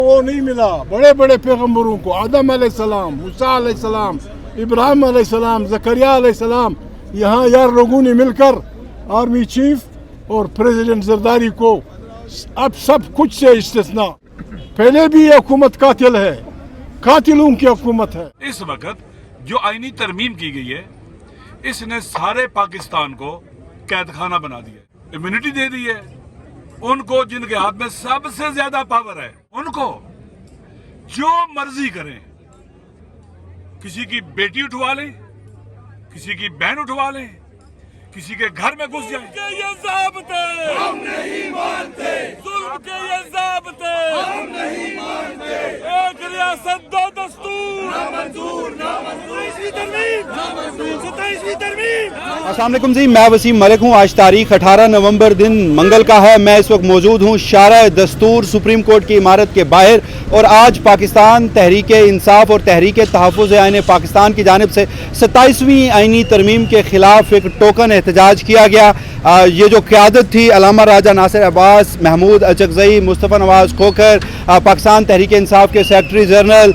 وہ نہیں ملا بڑے بڑے پیغمبروں کو، آدم علیہ السلام، موسیٰ علیہ السلام، ابراہیم علیہ السلام، زکریا علیہ السلام. یہاں یار لوگوں نے مل کر آرمی چیف اور پریزیڈنٹ زرداری کو اب سب کچھ سے استثناء. پہلے بھی یہ حکومت قاتل ہے، قاتلوں کی حکومت ہے. اس وقت جو آئینی ترمیم کی گئی ہے اس نے سارے پاکستان کو قید خانہ بنا دیا، امیونٹی دے دی ہے ان کو جن کے ہاتھ میں سب سے زیادہ پاور ہے. ان کو جو مرضی کریں، کسی کی بیٹی اٹھوا لیں، کسی کی بہن اٹھوا لیں، کسی کے گھر میں گھس جائیں. یہ ضابطے ہم نہیں مانتے، ظلم کے یہ ضابطے ہم نہیں مانتے. ایک ریاست دو دستور، نامنظور، نامنظور. 27ویں ترمیم. السلام علیکم جی، میں وسیم ملک ہوں. آج تاریخ 18 نومبر دن منگل کا ہے. میں اس وقت موجود ہوں شارع دستور سپریم کورٹ کی عمارت کے باہر، اور آج پاکستان تحریک انصاف اور تحریک تحفظ آئین پاکستان کی جانب سے 27ویں آئینی ترمیم کے خلاف ایک ٹوکن احتجاج کیا گیا. یہ جو قیادت تھی علامہ راجہ ناصر عباس، محمود اچکزئی، مصطفیٰ نواز کھوکھر، پاکستان تحریک انصاف کے سیکرٹری جنرل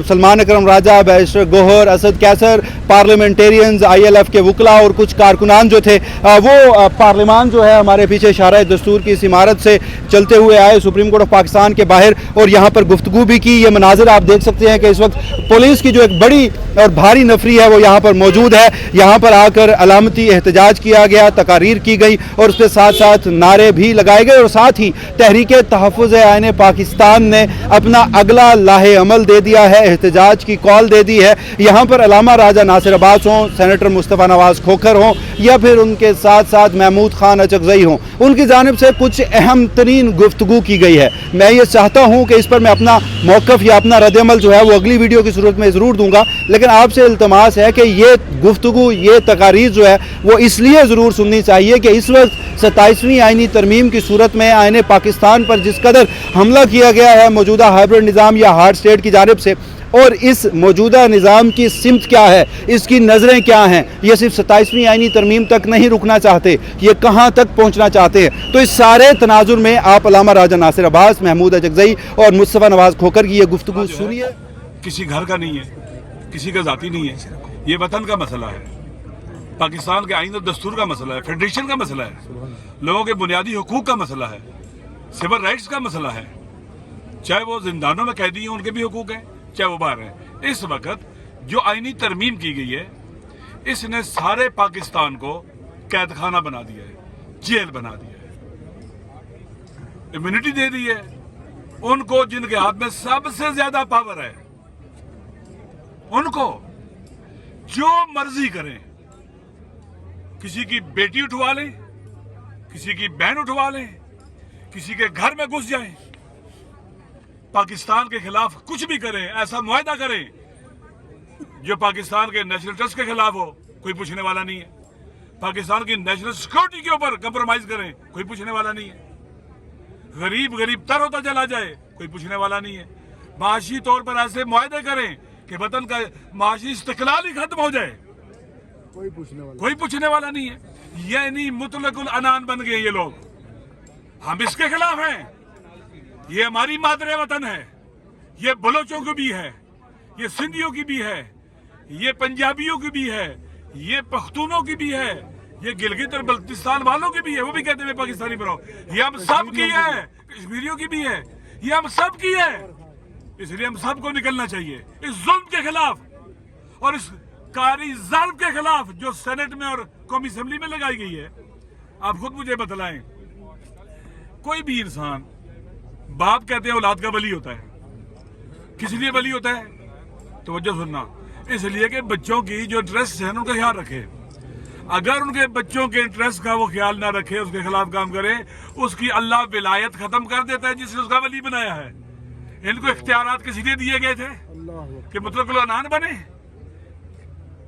سلمان اکرم راجہ، بیرسٹر گوہر، اسد کیسر، پارلیمنٹیرینز، ILF کے وکلاء اور کچھ کارکنان جو تھے وہ پارلیمان جو ہے ہمارے پیچھے شارع دستور کی اس عمارت سے چلتے ہوئے آئے سپریم کورٹ آف پاکستان کے باہر، اور یہاں پر گفتگو بھی کی. یہ مناظر آپ دیکھ سکتے ہیں کہ اس وقت پولیس کی جو ایک بڑی اور بھاری نفری ہے وہ یہاں پر موجود ہے. یہاں پر آ کر علامتی احتجاج کیا گیا، تقاریر کی گئی، اور اس کے ساتھ ساتھ نعرے بھی لگائے گئے، اور ساتھ ہی تحریک تحفظ آئین پاکستان نے اپنا اگلا لاہے عمل دے دیا ہے، احتجاج کی کال دے دی ہے. یہاں پر علامہ راجہ ناصر عباس ہوں، سینیٹر مصطفیٰ نواز کھوکھر ہوں، یا پھر ان کے ساتھ ساتھ محمود خان اچکزئی ہوں، ان کی جانب سے کچھ اہم ترین گفتگو کی گئی ہے. میں یہ چاہتا ہوں کہ اس پر میں اپنا موقف یا اپنا رد عمل جو ہے وہ اگلی ویڈیو کی صورت میں ضرور دوں گا، لیکن آپ سے التماس ہے کہ یہ گفتگو، یہ تقاریر جو ہے وہ اس لیے ضرور سننی چاہیے کہ اس وقت 27ویں آئینی ترمیم کی صورت میں آئین پاکستان پر جس قدر حملہ کیا گیا ہے موجودہ ہائبرڈ نظام یا ہارڈ اسٹیٹ کی جانب سے، اور اس موجودہ نظام کی سمت کیا ہے، اس کی نظریں کیا ہیں. یہ صرف 27ویں آئینی ترمیم تک نہیں رکنا چاہتے، یہ کہاں تک پہنچنا چاہتے ہیں. تو اس سارے تناظر میں آپ علامہ راجہ ناصر عباس، محمود اچکزئی اور مصطفیٰ نواز کھوکھر کی یہ گفتگو سنیے. کسی گھر کا نہیں ہے، کسی کا ذاتی نہیں ہے، یہ وطن کا مسئلہ ہے، پاکستان کے آئین اور دستور کا مسئلہ ہے، فیڈریشن کا مسئلہ ہے، لوگوں کے بنیادی حقوق کا مسئلہ ہے، سول رائٹس کا مسئلہ ہے. چاہے وہ زندانوں میں قیدی ہیں ان کے بھی حقوق ہیں، چاہے وہ باہر ہیں. اس وقت جو آئینی ترمیم کی گئی ہے اس نے سارے پاکستان کو قید خانہ بنا دیا ہے، جیل بنا دیا ہے. امیونٹی دے دی ہے ان کو جن کے ہاتھ میں سب سے زیادہ پاور ہے. ان کو جو مرضی کریں، کسی کی بیٹی اٹھوا لیں، کسی کی بہن اٹھوا لیں، کسی کے گھر میں گھس جائیں، پاکستان کے خلاف کچھ بھی کریں، ایسا معاہدہ کریں جو پاکستان کے نیشنل ٹرسٹ کے خلاف ہو، کوئی پوچھنے والا نہیں ہے. پاکستان کی نیشنل سیکورٹی کے اوپر کمپرومائز کریں، کوئی پوچھنے والا نہیں ہے. غریب تر ہوتا چلا جائے، کوئی پوچھنے والا نہیں ہے. معاشی طور پر ایسے معاہدے کریں کہ وطن کا معاشی استقلال ہی ختم ہو جائے، کوئی پوچھنے والا نہیں ہے. یعنی مطلق العنان بن گئے یہ لوگ. ہم اس کے خلاف ہیں. یہ ہماری مادر وطن ہے، یہ بلوچوں کی بھی ہے، یہ سندھیوں کی بھی ہے، یہ پنجابیوں کی بھی ہے، یہ پختونوں کی بھی ہے، یہ گلگت اور بلتستان والوں کی بھی ہے. وہ بھی کہتے ہیں پاکستانی بناؤ. یہ ہم سب کی ہے، کشمیریوں کی بھی ہے، یہ ہم سب کی ہے. اس لیے ہم سب کو نکلنا چاہیے اس ظلم کے خلاف اور اس کاری ظلم کے خلاف جو سینٹ میں اور قومی اسمبلی میں لگائی گئی ہے. آپ خود مجھے بتلائیں، کوئی بھی انسان، باپ کہتے ہیں اولاد کا ولی ہوتا ہے. کس لیے ولی ہوتا ہے؟ توجہ سننا. اس لیے کہ بچوں کی جو انٹرسٹ ہے ان کا خیال رکھے. اگر ان کے بچوں کے انٹرسٹ کا وہ خیال نہ رکھے، اس کے خلاف کام کرے، اس کی اللہ ولایت ختم کر دیتا ہے جس نے اس کا ولی بنایا ہے. ان کو اختیارات کس لیے دیے گئے تھے کہ مطلق العنان بنے.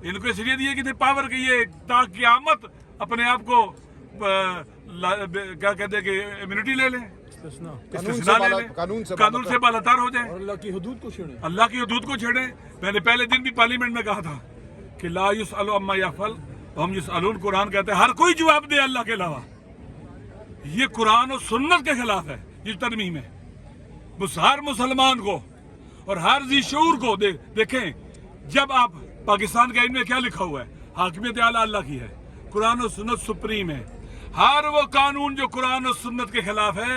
ان کو اس لیے دیے گئے تھے پاور کے یہ تا قیامت اپنے آپ کو کیا کہتے ہیں کہ امیونٹی لے لیں، استثناء لے لیں، قانون سے بالاتر ہو جائیں، اللہ کی حدود کو چھیڑیں. میں نے پہلے دن بھی پارلیمنٹ میں کہا تھا کہ لا یسأل عما یفعل وهم یسألون. قرآن کہتے ہیں ہر کوئی جواب دے اللہ کے علاوہ. یہ قرآن و سنت کے خلاف ہے یہ ترمیم ہے. हर मुसलमान को और हर ज़ी शऊर को देखें, जब आप पाकिस्तान के आइन में क्या लिखा हुआ है, हाकिमियत आला अल्लाह की है, कुरान और सुन्नत सुप्रीम है। हर वो कानून जो कुरान और सुन्नत के खिलाफ है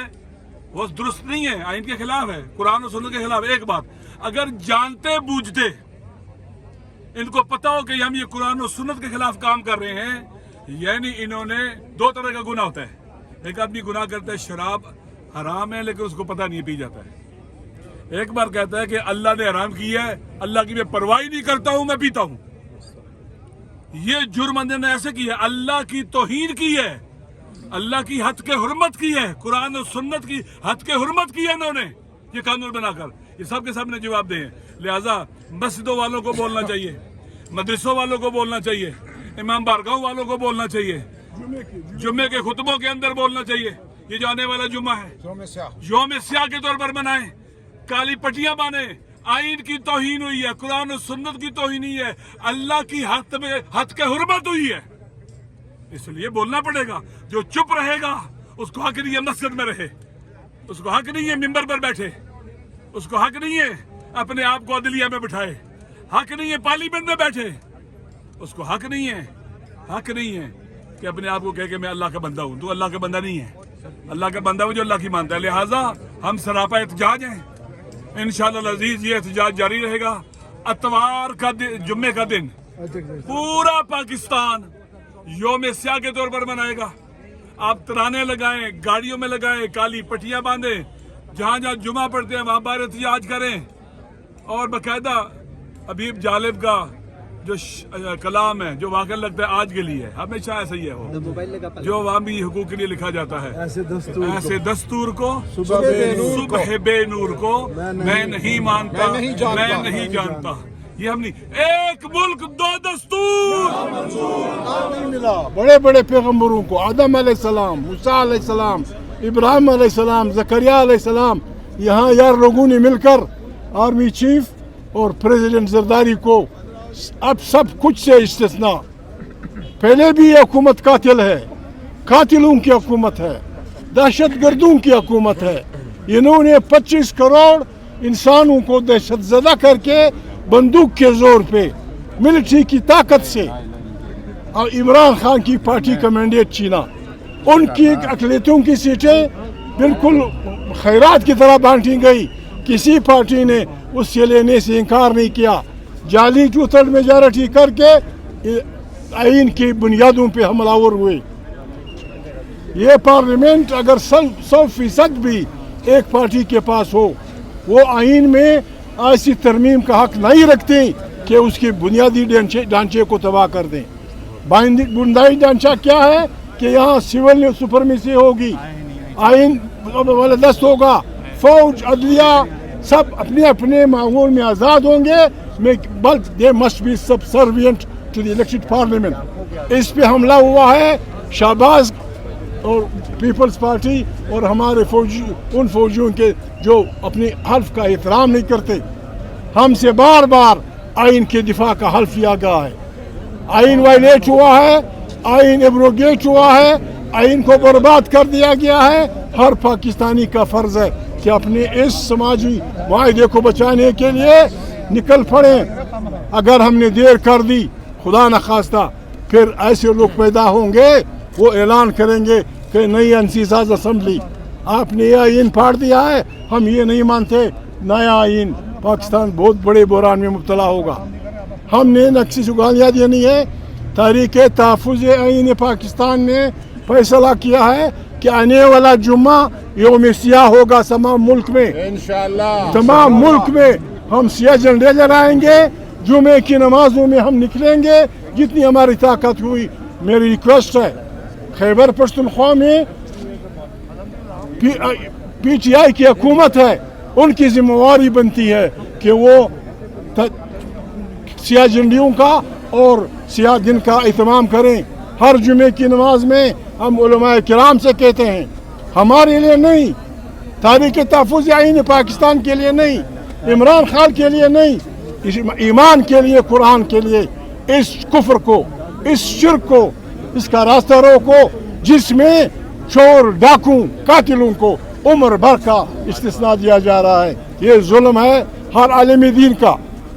वो दुरुस्त नहीं है, आइन के खिलाफ है, कुरान और सुन्नत के खिलाफ। एक बात, अगर जानते बूझते इनको पता हो कि हम ये कुरान और सुन्नत के खिलाफ काम कर रहे हैं, यानी इन्होंने दो तरह का गुनाह होता है। एक आदमी गुनाह करता है, शराब हराम है लेकिन उसको पता नहीं, पी जाता है। एक बार कहता है कि अल्लाह ने हराम की है, अल्लाह की मैं परवाह नहीं करता हूं, मैं पीता हूं। ये जुर्म ने ऐसे किया, अल्लाह की तौहीन की है, अल्लाह की हद के हुर्मत की है, कुरान और सुन्नत की हद के हुर्मत की है इन्होंने ये कानून बनाकर। ये सब के सामने जवाब दे। लिहाजा मस्जिदों वालों को बोलना चाहिए, मदरसों वालों को बोलना चाहिए, इमाम बारगाह वालों को बोलना चाहिए, जुम्मे के खुतबों के अंदर बोलना चाहिए, ये जो आने वाला जुम्मा है यौम स्याह के तौर पर मनाएं, काली पट्टियां बांधे, आइन की तौहीन हुई है, कुरान और सुन्नत की तौहीन हुई है, अल्लाह की हद के हुर्मत हुई है, इसलिए बोलना पड़ेगा। जो चुप रहेगा उसको हक नहीं है मस्जिद में रहे, उसको हक नहीं है मिंबर पर बैठे, उसको हक नहीं है अपने आप को अदलिया में बिठाए, हक नहीं है पार्लियामेंट में बैठे, उसको हक नहीं है कि अपने आप को कहे कि मैं अल्लाह का बंदा हूं। तो अल्लाह का बंदा नहीं है, अल्लाह का बंदा वो जो अल्लाह की मानता है। लिहाजा हम सरापा एहतजाज हैं, इंशाअल्लाह अजीज ये एहतजाज जारी रहेगा। अतवार का दिन, जुम्मे का दिन पूरा पाकिस्तान यौम स्याह के तौर पर मनाएगा। आप तराने लगाएं, गाड़ियों में लगाएं, काली पट्टियां बांधें, जहां जहां जुमा पढ़ते हैं वहां बाहर एहतजाज करें। और बाकायदा हबीब जालिब का जो कलाम है, जो वाकई लगता है आज के लिए है, हमेशा ऐसा ही है वो, जो अवामी हुकूक के लिए लिखा जाता है। ऐसे दस्तूर को सुबह बेनूर को मैं नहीं मानता, मैं नहीं जानता। ये हम नहीं, एक मुल्क दो दस्तूर नहीं मिला। बड़े बड़े पैगम्बरों को, आदम अलैहिस्सलाम, मूसा अलैहिस्सलाम, इब्राहिम अलैहिस्सलाम, ज़करिया अलैहिस्सलाम, यहाँ यार लोगों ने मिलकर आर्मी चीफ और प्रेसिडेंट जरदारी को अब सब कुछ से इस्तिस्ना, पहले भी ये हुकूमत कातिल है, कातिलों की हुकूमत है, दहशत गर्दों की हुकूमत है। इन्होंने 25 करोड़ इंसानों को दहशत ज़दा करके बंदूक के जोर पे मिलिट्री की ताकत से और इमरान खान की पार्टी का मैंडेट छीना, उनकी अकलियतों की सीटें बिल्कुल खैरात की तरह बांटी गई। किसी पार्टी ने उससे लेने से इनकार नहीं किया। जाली टूथर मेजॉरिटी करके आइन की बुनियादों पे हमलावर हुए। ये पार्लियामेंट अगर 100% भी एक पार्टी के पास हो, वो आइन में ऐसी तरमीम का हक नहीं रखते कि उसके बुनियादी ढांचे को तबाह कर दें। बुनियादी ढांचा क्या है कि यहाँ सिविल सुपरमेसी होगी, आइन दस्त होगा, फौज अदलिया सब अपने अपने माहौल में आज़ाद होंगे, but they must be subservient to the elected parliament. इस पे हमला हुआ है शाहबाज और पीपल्स पार्टी और हमारे फौजी, उन फौजियों के जो अपनी हल्फ का एहतराम नहीं करते। हमसे बार बार आइन के दिफा का हल्फ लिया गया है, आइन वायलेट हुआ है, आइन एब्रोगेट हुआ है, आइन को बर्बाद कर दिया गया है। हर पाकिस्तानी का फर्ज है कि अपने इस समाजी वायदे को बचाने के लिए निकल पड़े। अगर हमने देर कर दी, खुदा न खास्ता, फिर ऐसे लोग पैदा होंगे, वो ऐलान करेंगे कि नई अंसीसाज असम्बली आपने ये आइन फाड़ दिया है, हम ये नहीं मानते, नया आइन। पाकिस्तान बहुत बड़े बुरान में मुब्तला होगा। हमने नक्शी सुगालियाँ देनी है। तारीख़ तहफ़्फ़ुज़ आइन पाकिस्तान ने फैसला किया है कि आने वाला जुम्मा यौम सियाह होगा तमाम मुल्क में। इंशाअल्लाह तमाम मुल्क में हम सियाह झंडे लहराएंगे, जुम्मे की नमाजों में हम निकलेंगे जितनी हमारी ताकत हुई। मेरी रिक्वेस्ट है, खैबर पख्तूनख्वा में PTI की हुकूमत है, उनकी जिम्मेवारी बनती है कि वो सियाह झंडियों का और सियाह दिन का एहतमाम करें। हर जुमे की नमाज में हम उलमाए किराम से कहते हैं, हमारे लिए नहीं, तारीख़ तहफ़्फ़ुज़ आइन पाकिस्तान के लिए नहीं, इमरान खान के लिए नहीं, ईमान के लिए, कुरान के लिए, इस कुफ्र को, इस शिर्क को, इसका रास्ता रोको जिसमें चोर डाकू कातिलों को उम्र भर का इस्तिस्ना दिया जा रहा है। ये जुल्म है हर आलमी दीन का,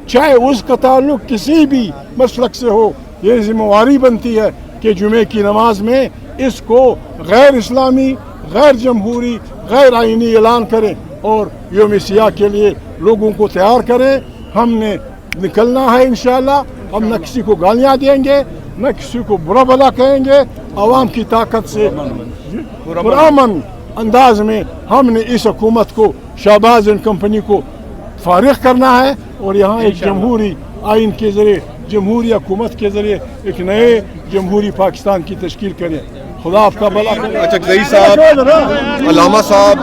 चाहे उसका ताल्लुक किसी भी मसलक से हो। ये जिम्मेवारी बनती है कि जुमे की नमाज में इसको गैर इस्लामी, गैर जमहूरी, गैर आइनी ऐलान करें और योम सियाह के लिए लोगों को तैयार करें। हमने निकलना है इंशाअल्लाह। हम न किसी को गालियाँ देंगे, न किसी को बुरा भला कहेंगे। आवाम की ताकत से पुरअमन अंदाज में हमने इस हुकूमत को, शहबाज एंड कंपनी को फारिग करना है और यहाँ एक जमहूरी आइन के ज़रिए, जमहूरी हुकूमत के ज़रिए एक नए जमहूरी पाकिस्तान की तश्कील करें। खुदा आपका भला करे। अच्छा, जई साहब, अलामा साहब,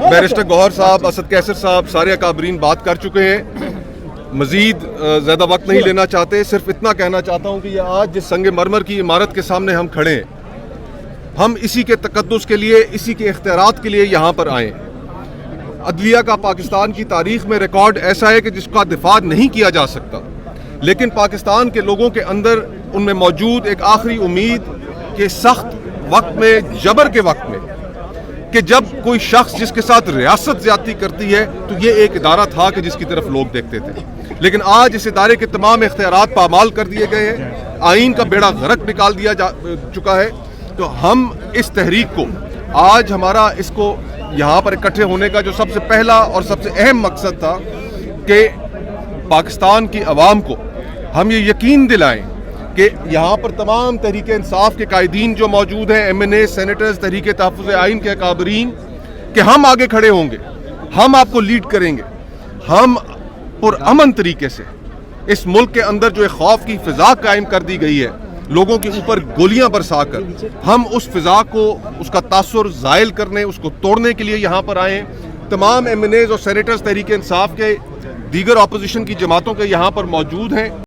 बैरिस्टर गौहर साहब, असद कैसर साहब, सारे अकाबरीन बात कर चुके हैं। मज़ीद ज़्यादा वक्त नहीं लेना चाहते। सिर्फ इतना कहना चाहता हूँ कि ये आज जिस संग मरमर की इमारत के सामने हम खड़े हैं, हम इसी के तकद्दुस के लिए, इसी के इख्तियारात के लिए यहाँ पर आए। अदलिया का पाकिस्तान की तारीख़ में रिकॉर्ड ऐसा है कि जिसका दिफा नहीं किया जा सकता, लेकिन पाकिस्तान के लोगों के अंदर उनमें मौजूद एक आखिरी उम्मीद के सख्त वक्त में, जबर के वक्त में, कि जब कोई शख्स जिसके साथ रियासत ज़्यादती करती है तो ये एक इदारा था कि जिसकी तरफ लोग देखते थे। लेकिन आज इस इदारे के तमाम इख्तियारात पामाल कर दिए गए हैं, आइन का बेड़ा गर्क निकाल दिया जा चुका है। तो हम इस तहरीक को, आज हमारा इसको यहाँ पर इकट्ठे होने का जो सबसे पहला और सबसे अहम मकसद था कि पाकिस्तान की आवाम को हम ये यकीन दिलाएं कि यहाँ पर तमाम तहरीक इंसाफ के कायदीन जो मौजूद हैं, MNA, सेनेटर्स, तहरीक तहफ़्फ़ुज़ आइन के अकाबरीन, कि हम आगे खड़े होंगे, हम आपको लीड करेंगे। हम पुरअमन तरीके से इस मुल्क के अंदर जो एक खौफ की फ़िज़ा कायम कर दी गई है, लोगों के ऊपर गोलियां बरसाकर, हम उस फ़िज़ा को, उसका तासुर ज़ायल करने, उसको तोड़ने के लिए यहाँ पर आए। तमाम MNAs और सेनेटर्स तहरीक इंसाफ के, दीगर अपोजिशन की जमातों के यहाँ पर मौजूद हैं।